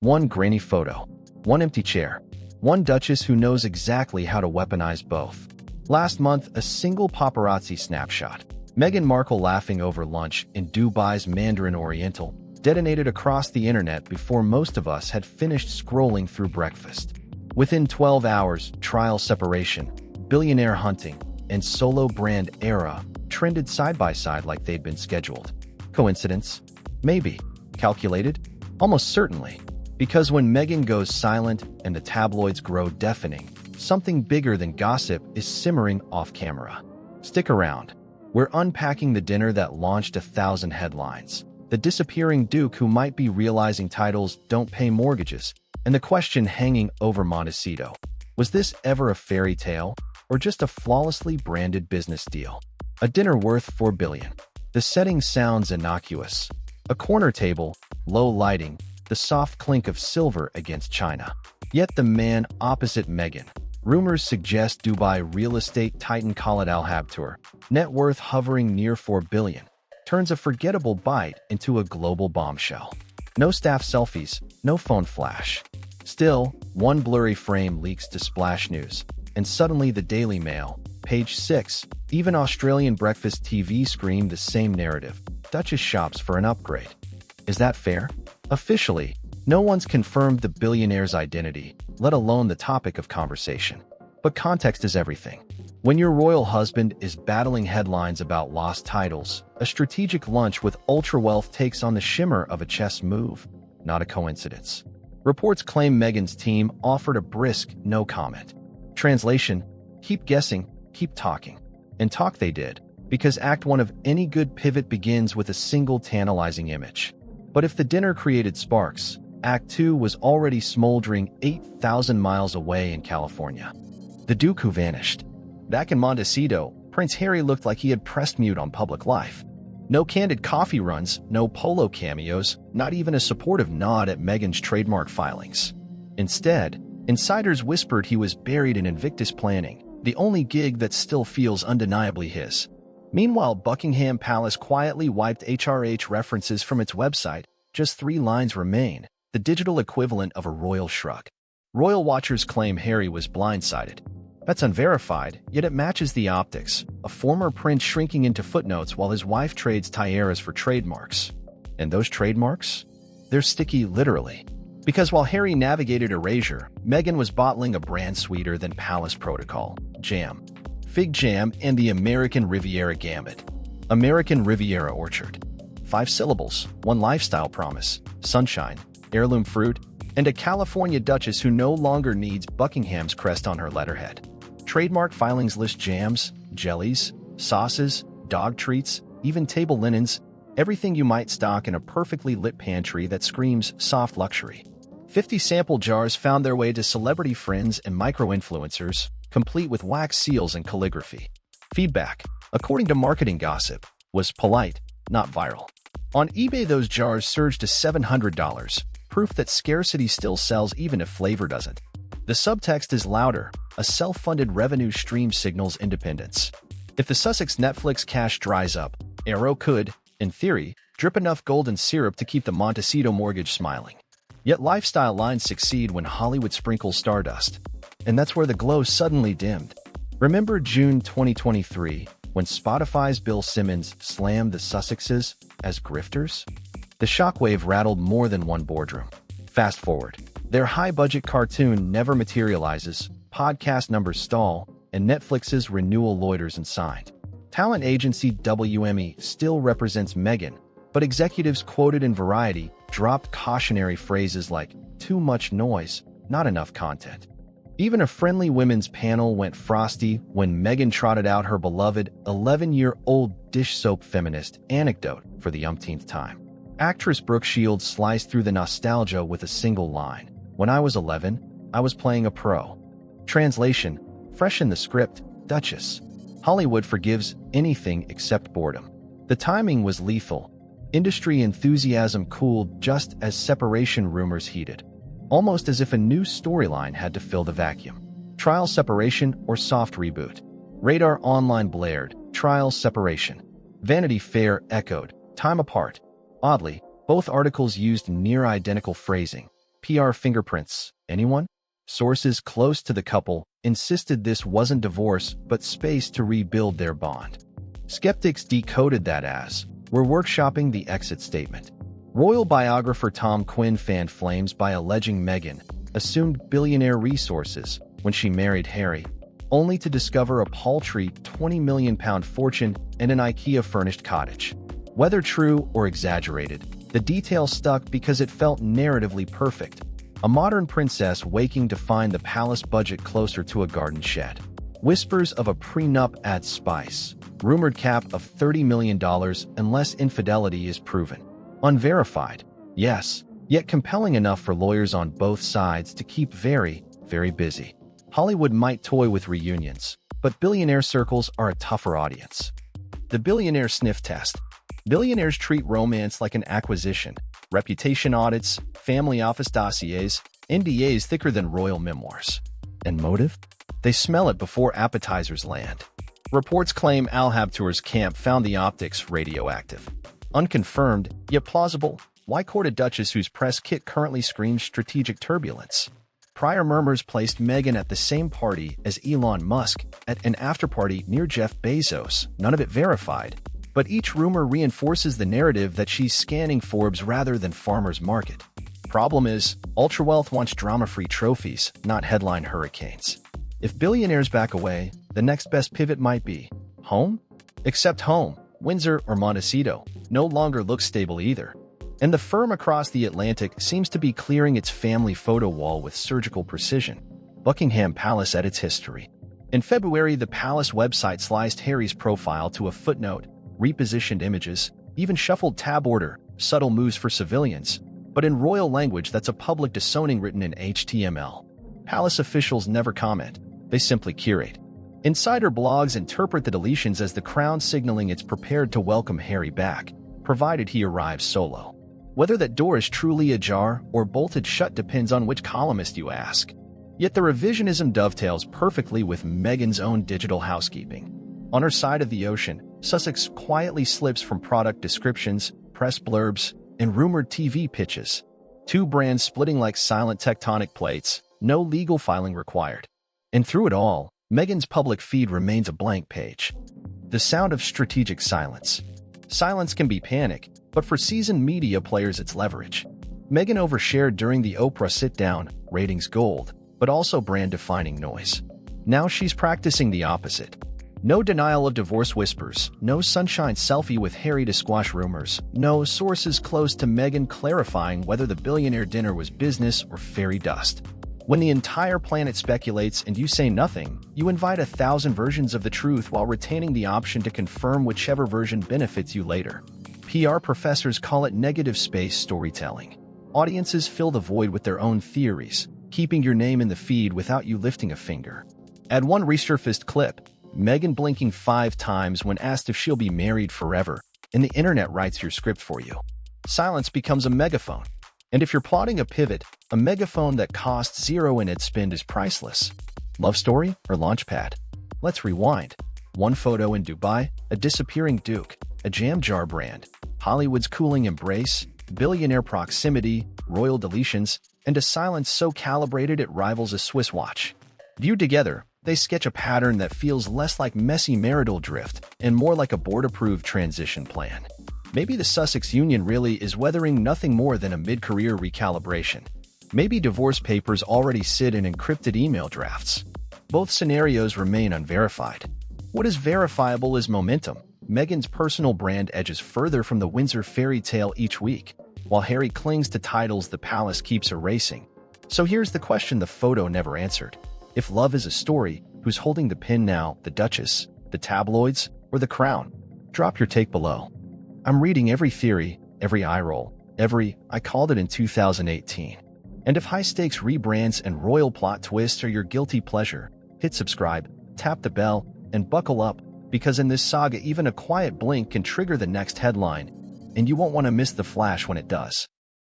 One grainy photo. One empty chair. One duchess who knows exactly how to weaponize both. Last month, a single paparazzi snapshot. Meghan Markle laughing over lunch in Dubai's Mandarin Oriental detonated across the internet before most of us had finished scrolling through breakfast. Within 12 hours, trial separation, billionaire hunting, and solo brand era trended side by side like they'd been scheduled. Coincidence? Maybe. Calculated? Almost certainly. Because when Meghan goes silent and the tabloids grow deafening, something bigger than gossip is simmering off camera. Stick around. We're unpacking the dinner that launched 1,000 headlines, the disappearing duke who might be realizing titles don't pay mortgages, and the question hanging over Montecito. Was this ever a fairy tale, or just a flawlessly branded business deal? A dinner worth $4 billion. The setting sounds innocuous. A corner table, low lighting, the soft clink of silver against china. Yet the man opposite Meghan. Rumors suggest Dubai real estate titan Khalid Al Habtoor, net worth hovering near $4 billion, turns a forgettable bite into a global bombshell. No staff selfies, no phone flash. Still, one blurry frame leaks to Splash News, and suddenly the Daily Mail, page 6, even Australian breakfast TV screamed the same narrative. Duchess shops for an upgrade. Is that fair? Officially, no one's confirmed the billionaire's identity, let alone the topic of conversation. But context is everything. When your royal husband is battling headlines about lost titles, a strategic lunch with ultra-wealth takes on the shimmer of a chess move. Not a coincidence. Reports claim Meghan's team offered a brisk no comment. Translation: keep guessing, keep talking. And talk they did, because Act 1 of any good pivot begins with a single tantalizing image. But if the dinner created sparks, Act 2 was already smoldering 8,000 miles away in California. The Duke who vanished. Back in Montecito, Prince Harry looked like he had pressed mute on public life. No candid coffee runs, no polo cameos, not even a supportive nod at Meghan's trademark filings. Instead, insiders whispered he was buried in Invictus planning, the only gig that still feels undeniably his. Meanwhile, Buckingham Palace quietly wiped HRH references from its website. Just 3 lines remain, the digital equivalent of a royal shrug. Royal watchers claim Harry was blindsided. That's unverified, yet it matches the optics, a former prince shrinking into footnotes while his wife trades tiaras for trademarks. And those trademarks? They're sticky literally. Because while Harry navigated erasure, Meghan was bottling a brand sweeter than palace protocol: jam. Fig jam and the American Riviera Gambit. American Riviera Orchard. 5 syllables, 1 lifestyle promise, sunshine, heirloom fruit, and a California duchess who no longer needs Buckingham's crest on her letterhead. Trademark filings list jams, jellies, sauces, dog treats, even table linens, everything you might stock in a perfectly lit pantry that screams soft luxury. 50 sample jars found their way to celebrity friends and micro-influencers, complete with wax seals and calligraphy. Feedback, according to marketing gossip, was polite, not viral. On eBay, those jars surged to $700, proof that scarcity still sells even if flavor doesn't. The subtext is louder, a self-funded revenue stream signals independence. If the Sussex Netflix cash dries up, Arrow could, in theory, drip enough golden syrup to keep the Montecito mortgage smiling. Yet lifestyle lines succeed when Hollywood sprinkles stardust. And that's where the glow suddenly dimmed. Remember June 2023, when Spotify's Bill Simmons slammed the Sussexes as grifters? The shockwave rattled more than one boardroom. Fast forward. Their high-budget cartoon never materializes, podcast numbers stall, and Netflix's renewal loiters unsigned. Talent agency WME still represents Meghan, but executives quoted in Variety dropped cautionary phrases like, "too much noise, not enough content." Even a friendly women's panel went frosty when Meghan trotted out her beloved 11-year-old dish soap feminist anecdote for the umpteenth time. Actress Brooke Shields sliced through the nostalgia with a single line. "When I was 11, I was playing a pro." Translation: fresh in the script, Duchess. Hollywood forgives anything except boredom. The timing was lethal. Industry enthusiasm cooled just as separation rumors heated. Almost as if a new storyline had to fill the vacuum. Trial separation or soft reboot? Radar Online blared, trial separation. Vanity Fair echoed, time apart. Oddly, both articles used near-identical phrasing. PR fingerprints. Anyone? Sources close to the couple insisted this wasn't divorce but space to rebuild their bond. Skeptics decoded that as, "We're workshopping the exit statement." Royal biographer Tom Quinn fanned flames by alleging Meghan assumed billionaire resources when she married Harry, only to discover a paltry £20 million fortune in an IKEA-furnished cottage. Whether true or exaggerated, the detail stuck because it felt narratively perfect. A modern princess waking to find the palace budget closer to a garden shed. Whispers of a prenup add spice. Rumored cap of $30 million unless infidelity is proven. Unverified, yes, yet compelling enough for lawyers on both sides to keep very, very busy. Hollywood might toy with reunions, but billionaire circles are a tougher audience. The billionaire sniff test. Billionaires treat romance like an acquisition. Reputation audits, family office dossiers, NDAs thicker than royal memoirs. And motive? They smell it before appetizers land. Reports claim Al Habtour's camp found the optics radioactive. Unconfirmed, yet plausible. Why court a duchess whose press kit currently screams strategic turbulence? Prior murmurs placed Meghan at the same party as Elon Musk at an afterparty near Jeff Bezos, none of it verified. But each rumor reinforces the narrative that she's scanning Forbes rather than Farmer's Market. Problem is, ultrawealth wants drama-free trophies, not headline hurricanes. If billionaires back away, the next best pivot might be home? Except home, Windsor or Montecito, no longer looks stable either. And the firm across the Atlantic seems to be clearing its family photo wall with surgical precision. Buckingham Palace edits history. In February, the palace website sliced Harry's profile to a footnote, repositioned images, even shuffled tab order, subtle moves for civilians, but in royal language that's a public disowning written in HTML. Palace officials never comment, they simply curate. Insider blogs interpret the deletions as the crown signaling it's prepared to welcome Harry back, provided he arrives solo. Whether that door is truly ajar or bolted shut depends on which columnist you ask. Yet the revisionism dovetails perfectly with Meghan's own digital housekeeping. On her side of the ocean, Sussex quietly slips from product descriptions, press blurbs, and rumored TV pitches. Two brands splitting like silent tectonic plates, no legal filing required. And through it all, Meghan's public feed remains a blank page. The sound of strategic silence. Silence can be panic, but for seasoned media players it's leverage. Meghan overshared during the Oprah sit-down, ratings gold, but also brand-defining noise. Now she's practicing the opposite. No denial of divorce whispers, no sunshine selfie with Harry to squash rumors, no sources close to Meghan clarifying whether the billionaire dinner was business or fairy dust. When the entire planet speculates and you say nothing, you invite 1,000 versions of the truth while retaining the option to confirm whichever version benefits you later. PR professors call it negative space storytelling. Audiences fill the void with their own theories, keeping your name in the feed without you lifting a finger. Add one resurfaced clip, Meghan blinking 5 times when asked if she'll be married forever, and the internet writes your script for you. Silence becomes a megaphone. And if you're plotting a pivot, a megaphone that costs zero in its spend is priceless. Love story or launchpad? Let's rewind. One photo in Dubai, a disappearing duke, a jam jar brand, Hollywood's cooling embrace, billionaire proximity, royal deletions, and a silence so calibrated it rivals a Swiss watch. Viewed together, they sketch a pattern that feels less like messy marital drift and more like a board-approved transition plan. Maybe the Sussex union really is weathering nothing more than a mid-career recalibration. Maybe divorce papers already sit in encrypted email drafts. Both scenarios remain unverified. What is verifiable is momentum. Meghan's personal brand edges further from the Windsor fairy tale each week, while Harry clings to titles the palace keeps erasing. So here's the question the photo never answered. If love is a story, who's holding the pen now, the Duchess, the tabloids, or the crown? Drop your take below. I'm reading every theory, every eye roll, I called it in 2018. And if high-stakes rebrands and royal plot twists are your guilty pleasure, hit subscribe, tap the bell, and buckle up, because in this saga even a quiet blink can trigger the next headline, and you won't want to miss the flash when it does.